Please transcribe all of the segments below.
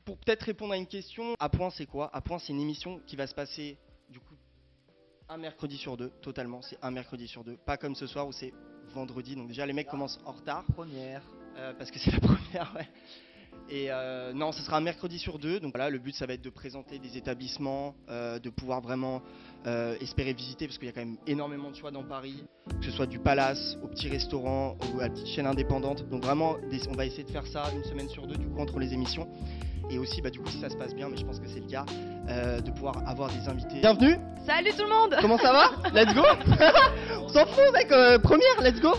Pour peut-être répondre à une question, À Point c'est quoi? À Point c'est une émission qui va se passer du coup un mercredi sur deux, totalement, c'est un mercredi sur deux. Pas comme ce soir où c'est vendredi, donc déjà les mecs commencent en retard. Première. Parce que c'est la première, ouais. Et non, ce sera un mercredi sur deux. Donc voilà, le but ça va être de présenter des établissements, de pouvoir vraiment espérer visiter, parce qu'il y a quand même énormément de choix dans Paris, que ce soit du Palace au petit restaurant ou à la petite chaîne indépendante. Donc vraiment, on va essayer de faire ça une semaine sur deux du coup entre les émissions. Et aussi, du coup, si ça se passe bien, mais je pense que c'est le cas, de pouvoir avoir des invités. Bienvenue. Salut tout le monde. Comment ça va? Let's go. On s'en fout mec, première, let's go.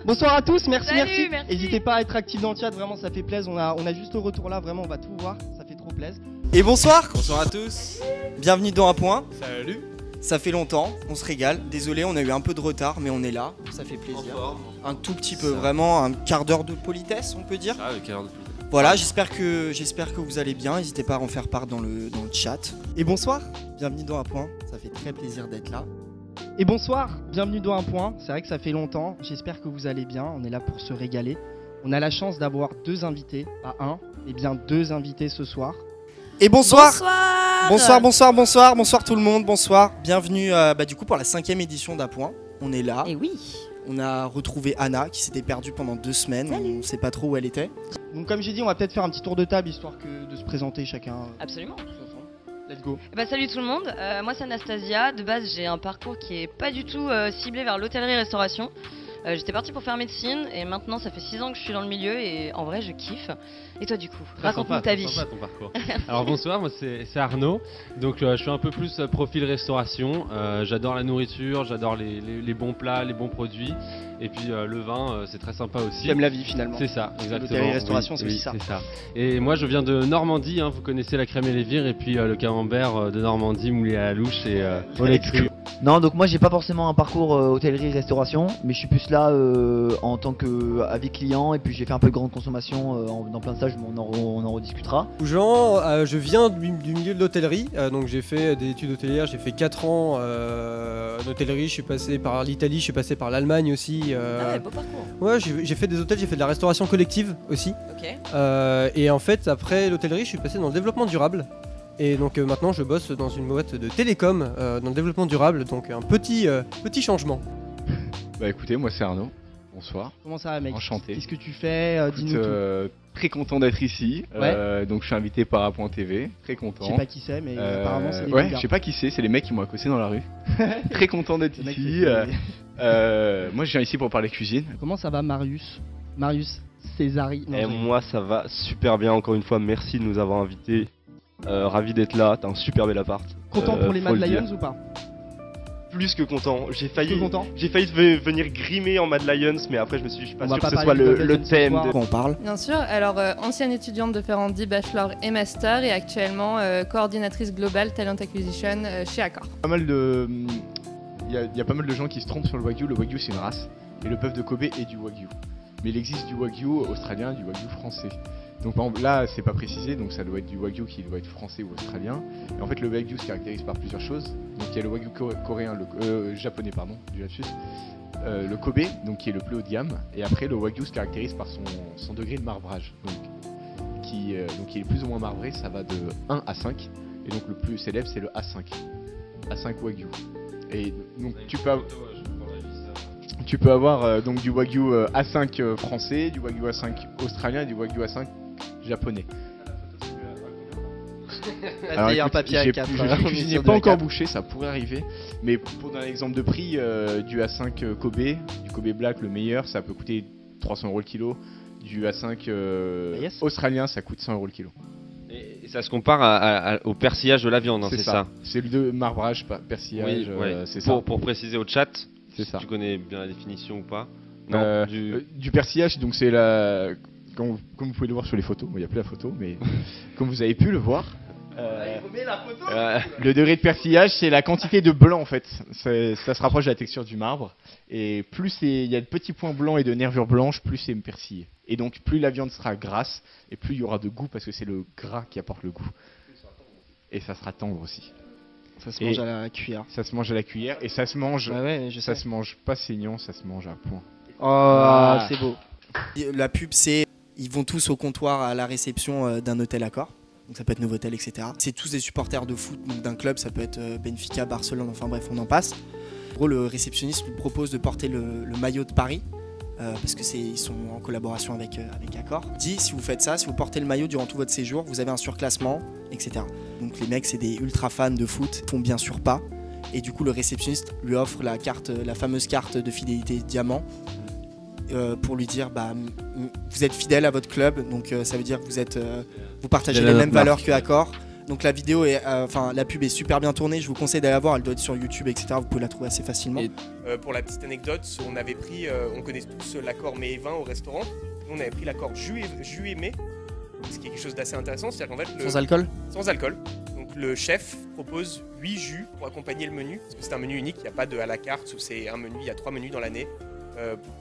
Bonsoir à tous, merci, Salut, merci. N'hésitez pas à être actifs dans le chat, vraiment ça fait plaisir. On a juste le retour là, vraiment on va tout voir, ça fait trop plaisir. Et bonsoir. Bonsoir à tous. Bienvenue dans Un Point. Salut. Ça fait longtemps, on se régale. Désolé, on a eu un peu de retard, mais on est là, ça fait plaisir. Un tout petit peu, vraiment un quart d'heure de politesse, on peut dire. Ah, le quart d'heure de politesse. Voilà, j'espère que vous allez bien. N'hésitez pas à en faire part dans le chat. Et bonsoir, bienvenue dans Un Point. Ça fait très plaisir d'être là. Et bonsoir, bienvenue dans Un Point. C'est vrai que ça fait longtemps. J'espère que vous allez bien. On est là pour se régaler. On a la chance d'avoir deux invités, pas un, mais bien deux invités ce soir. Et bonsoir. Bonsoir tout le monde. Bonsoir. Bienvenue du coup pour la 5e édition d'Un Point. On est là. Et oui. On a retrouvé Anna qui s'était perdue pendant 2 semaines. Salut. On ne sait pas trop où elle était. Donc comme j'ai dit, on va peut-être faire un petit tour de table histoire de se présenter chacun. Absolument. Tous ensemble. Let's go. Salut tout le monde, moi c'est Anastasia. De base j'ai un parcours qui est pas du tout ciblé vers l'hôtellerie-restauration. J'étais partie pour faire médecine et maintenant ça fait 6 ans que je suis dans le milieu et en vrai je kiffe. Et toi du coup, raconte-nous ta vie. Sympa ton parcours. Alors bonsoir, moi c'est Arnaud. Donc je suis un peu plus profil restauration. J'adore la nourriture, j'adore les bons plats, les bons produits. Et puis le vin, c'est très sympa aussi. J'aime la vie finalement. C'est ça, exactement. L'hôtellerie-restauration, c'est aussi ça. C'est ça. Et moi je viens de Normandie, hein, vous connaissez la crème et les vires et puis le camembert de Normandie moulé à la louche et au lait cru. Non, donc moi j'ai pas forcément un parcours hôtellerie-restauration, mais je suis plus là en tant qu'avis client et puis j'ai fait un peu de grande consommation dans plein de stages, on en rediscutera. Jean, je viens du milieu de l'hôtellerie, donc j'ai fait des études hôtelières, j'ai fait 4 ans en hôtellerie, je suis passé par l'Italie, je suis passé par l'Allemagne aussi. Ah ouais, beau parcours. Ouais, j'ai fait des hôtels, j'ai fait de la restauration collective aussi. Ok. Et en fait, après l'hôtellerie, je suis passé dans le développement durable. Et donc maintenant, je bosse dans une boîte de télécom dans le développement durable, donc un petit changement. Bah écoutez, moi c'est Arnaud. Bonsoir. Comment ça va mec? Enchanté. Qu'est-ce que tu fais? Dis-nous tout. Très content d'être ici. Ouais. Donc je suis invité par A.TV. TV. Très content. Je sais pas qui c'est, mais apparemment c'est les ouais, bons gars. je sais pas qui c'est les mecs qui m'ont accossé dans la rue. Très content d'être Le mec, ici. c'est- Moi je viens ici pour parler cuisine. Comment ça va Marius? Marius Césari. Non, Et moi ça va super bien, encore une fois merci de nous avoir invités. Ravi d'être là, t'as un super bel appart. Content pour les faut le Mad dire. Lions ou pas? Plus que content, j'ai Plus failli content? venir grimer en Mad Lions, mais après je me suis dit, je suis pas On va sûr pas que ce soit parler de Mad le Lions ce thème. soir. On parle. Bien sûr, alors ancienne étudiante de Ferrandi, bachelor et master et actuellement coordinatrice globale Talent Acquisition chez Accor. Pas mal de. Il y a pas mal de gens qui se trompent sur le Wagyu. Le Wagyu c'est une race. Et le bœuf de Kobe est du Wagyu. Mais il existe du Wagyu australien et du Wagyu français. Donc par exemple, là c'est pas précisé, donc ça doit être du Wagyu qui doit être français ou australien. Et en fait le Wagyu se caractérise par plusieurs choses. Donc il y a le Wagyu coréen, japonais pardon, du lapsus. Le Kobe, donc qui est le plus haut de gamme. Et après le Wagyu se caractérise par son degré de marbrage. Donc qui est plus ou moins marbré, ça va de 1 à 5. Et donc le plus célèbre c'est le A5. A5 Wagyu. Et donc tu peux avoir donc du Wagyu A5 français, du Wagyu A5 australien et du Wagyu A5 japonais. Alors, Vas-y, un écoute, papier j'ai- A4. Je cuisine pas encore bouché, ça pourrait arriver. Mais pour donner un exemple de prix, du A5 Kobe, du Kobe Black le meilleur, ça peut coûter 300 € le kilo. Du A5 Yes. australien, ça coûte 100 € le kilo. Et ça se compare au persillage de la viande, hein, c'est ça. C'est le de marbrage, persillage, Oui, ouais. c'est ça. Pour préciser au chat, C'est ça. tu connais bien la définition ou pas? Non, Du persillage, donc c'est la. Comme vous pouvez le voir sur les photos, bon, il n'y a plus la photo, mais comme vous avez pu le voir, le degré de persillage, c'est la quantité de blanc en fait. Ça se rapproche de la texture du marbre. Et plus il y a de petits points blancs et de nervures blanches, plus c'est persillé. Et donc plus la viande sera grasse, et plus il y aura de goût parce que c'est le gras qui apporte le goût. Et ça sera tendre aussi. Ça se mange à la cuillère. Ça se mange à la cuillère et ça se mange. Ouais, ça se mange pas saignant, ça se mange à point. Oh, c'est beau. La pub, c'est ils vont tous au comptoir à la réception d'un hôtel Accor. donc ça peut être Novotel, etc. C'est tous des supporters de foot, donc d'un club, ça peut être Benfica, Barcelone, enfin bref, on en passe. En gros, le réceptionniste nous propose de porter le maillot de Paris, parce qu'ils sont en collaboration avec Accor. Il dit, si vous faites ça, si vous portez le maillot durant tout votre séjour, vous avez un surclassement, etc. Donc les mecs, c'est des ultra fans de foot, font bien sûr pas. Et du coup, le réceptionniste lui offre la fameuse carte de fidélité diamant, pour lui dire vous êtes fidèle à votre club, donc ça veut dire que vous partagez les mêmes valeurs que Accor. Donc la vidéo la pub est super bien tournée, je vous conseille d'aller la voir, elle doit être sur YouTube, etc. Vous pouvez la trouver assez facilement. Pour la petite anecdote, on avait pris, on connaît tous l'accord mai et vin au restaurant. Nous on avait pris l'accord jus et mai, ce qui est quelque chose d'assez intéressant, c'est-à-dire qu'en fait sans alcool. Sans alcool. Donc le chef propose 8 jus pour accompagner le menu, parce que c'est un menu unique, il n'y a pas de à la carte, où c'est un menu, il y a 3 menus dans l'année.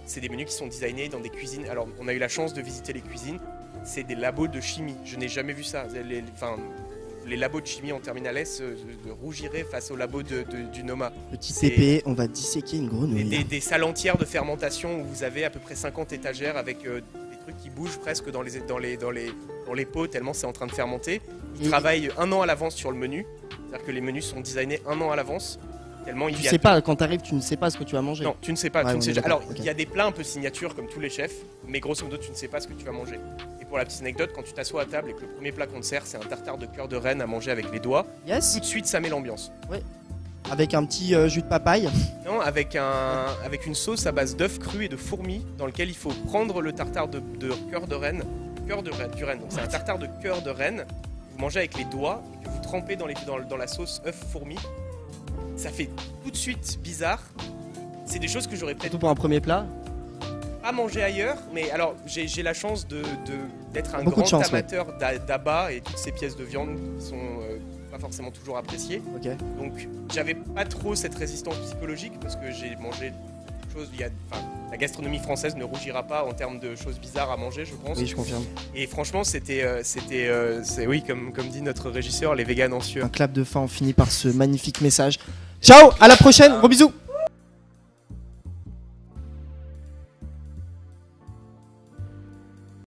C'est des menus qui sont designés dans des cuisines. Alors on a eu la chance de visiter les cuisines, c'est des labos de chimie, je n'ai jamais vu ça. Les labos de chimie en terminale S rougiraient face aux labos du Noma. Petit TP, on va disséquer une grenouille. Des salles entières de fermentation où vous avez à peu près 50 étagères avec des trucs qui bougent presque dans les pots tellement c'est en train de fermenter. Ils travaillent 1 an à l'avance sur le menu, c'est-à-dire que les menus sont designés 1 an à l'avance. Tu sais pas, quand t'arrives, tu ne sais pas ce que tu vas manger. Non, tu ne sais pas. Ouais, Alors, okay. Il y a des plats un peu signature comme tous les chefs, mais grosso modo, tu ne sais pas ce que tu vas manger. Et pour la petite anecdote, quand tu t'assois à table et que le premier plat qu'on te sert, c'est un tartare de cœur de reine à manger avec les doigts, tout de suite, ça met l'ambiance. Ouais. Avec un petit jus de papaye. Non, avec une sauce à base d'œufs crus et de fourmis, dans lequel il faut prendre le tartare de cœur de reine, du renne. Donc c'est un tartare de cœur de reine. Vous mangez avec les doigts et que vous trempez dans la sauce œufs fourmis. Ça fait tout de suite bizarre. C'est des choses que j'aurais peut-être... Surtout pour un premier plat. Pas manger ailleurs, mais alors j'ai la chance d'être un Beaucoup grand de chance, amateur d'abats et toutes ces pièces de viande qui sont pas forcément toujours appréciées. Okay. Donc j'avais pas trop cette résistance psychologique parce que j'ai mangé des choses... la gastronomie française ne rougira pas en termes de choses bizarres à manger, je pense. Oui, je confirme. Et franchement, oui, comme dit notre régisseur, les véganes anxieux. Un clap de fin, on finit par ce magnifique message. Ciao, à la prochaine, gros bisous.